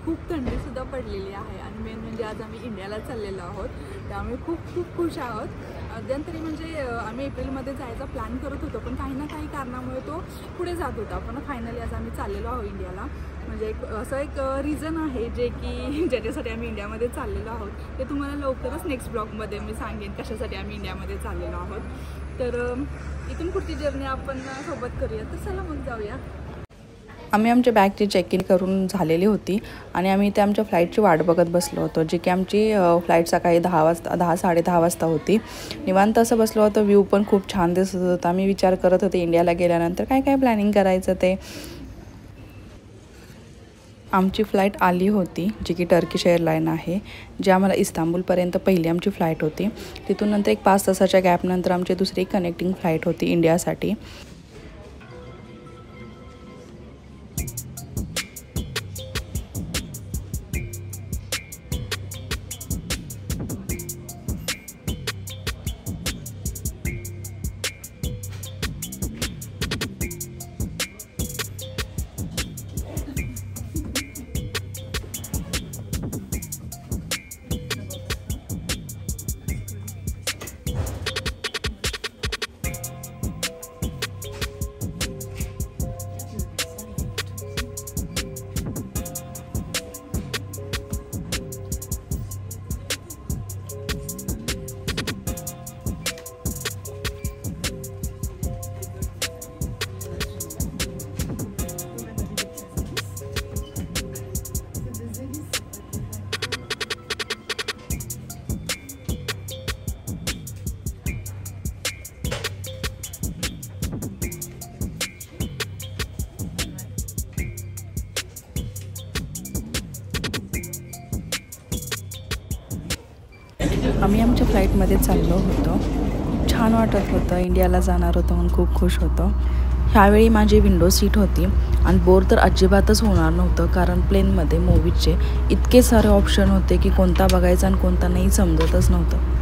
खूप थंडीसुद्धा पडलेली आहे आणि मेन म्हणजे आज आम्ही इंडियाला चाललेलो आहोत, त्यामुळे खूप खूप खुश आहोत। मध्यंतरी म्हणजे आम्ही एप्रिलमध्ये जायचा प्लॅन करत होतो, पण काही ना काही कारणामुळे तो पुढे जात होता, पण फायनली आज आम्ही चाललेलो आहोत इंडियाला। म्हणजे असं एक रिझन आहे जे की ज्याच्यासाठी आम्ही इंडियामध्ये चाललेलो आहोत, ते तुम्हाला लवकरच नेक्स्ट ब्लॉगमध्ये मी सांगेन कशासाठी आम्ही इंडियामध्ये चाललेलो आहोत। तर इथून पुढची जर्नी आपण सोबत करूया, तर चला मग जाऊया। आम्ही आमच्या बॅगची चेक इन करून झालेली होती आणि आम्ही इथे आमच्या फ्लाईटची वाट बघत बसलो होतो, जी की आमची फ्लाईट सकाळी 10 वाजता होती। निवांत असं बसलो होतो, व्ह्यू पण खूप छान दिसत होता। आम्ही विचार करत होते इंडियाला गेल्यानंतर काय काय प्लॅनिंग करायचं ते। आमची फ्लाईट आली होती, जी की टर्किश एअरलाईन आहे, जी आम्हाला इस्तांबूलपर्यंत पहिली आमची फ्लाईट होती। तिथून नंतर एक 5 तासाच्या गॅपनंतर आमची दुसरी कनेक्टिंग फ्लाईट होती इंडियासाठी। आम्ही आमच्या फ्लाईटमध्ये चाललो होतो, खूप छान वाटत होतं, इंडियाला जाणार होतो म्हणून खूप खुश होतो। ह्यावेळी माझी विंडो सीट होती आणि बोर तर अजिबातच होणार नव्हतं, कारण प्लेनमध्ये मूवीजचे इतके सारे ऑप्शन होते की कोणता बघायचा आणि कोणता नाही समजतच नव्हतं।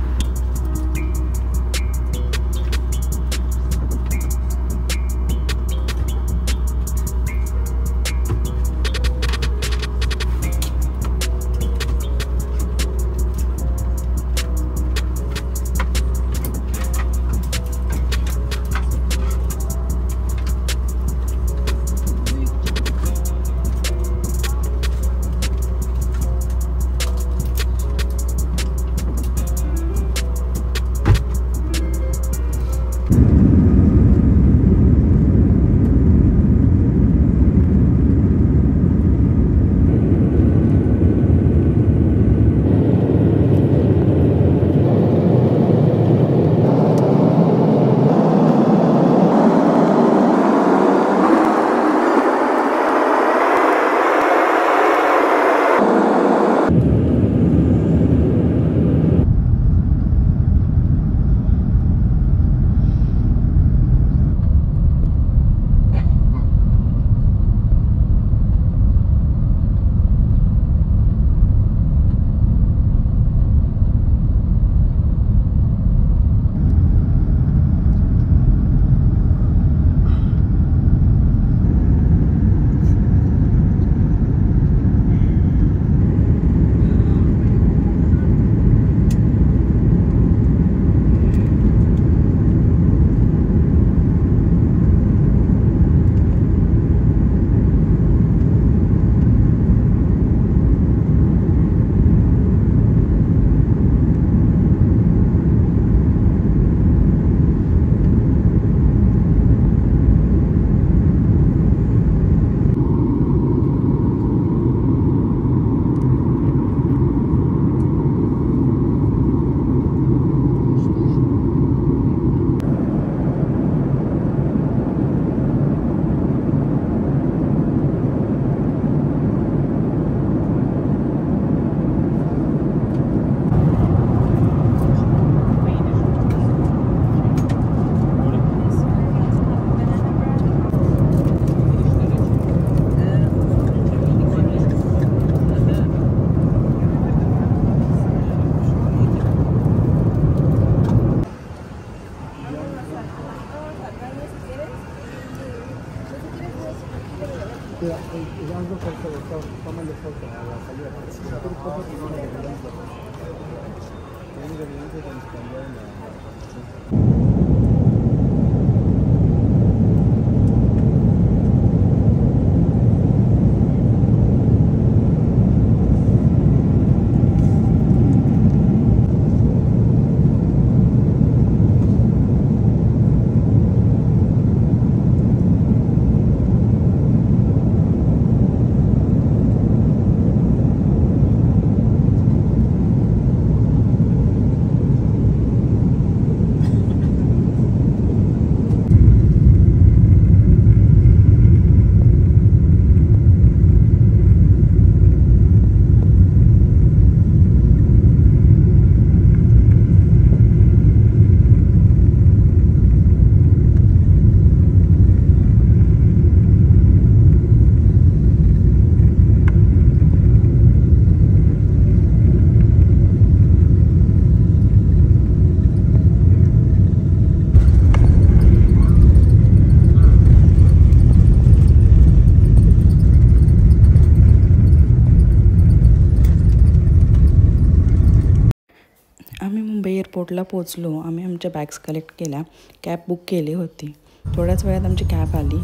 आम्ही मुंबई एअरपोर्टला पोचलो. आम्ही आमच्या बॅग्स कलेक्ट केल्या. कॅब बुक केली होती. थोड्याच वेळात आमची कॅब आली.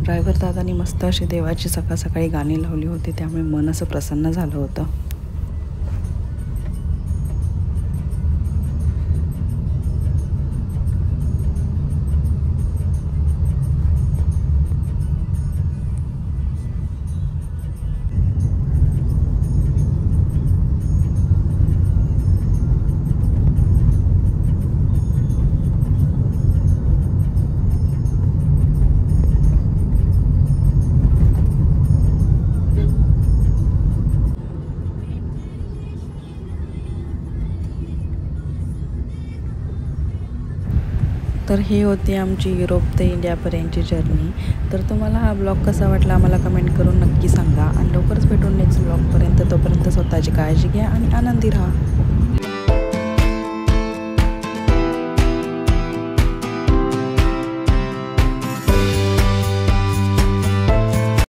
ड्रायव्हर दादानी मस्त अशी देवाची सकाळ सकाळी गाणी लावली होती, त्यामुळे मन असं प्रसन्न झालं होतं. तर हे होती आमची युरोप ते इंडियापर्यंतची जर्नी. तर तुम्हाला हा ब्लॉग कसा वाटला आम्हाला कमेंट करून नक्की सांगा. आणि लवकरच भेटून नेक्स्ट ब्लॉगपर्यंत. तोपर्यंत स्वतःची काळजी घ्या आणि आनंदी राहा.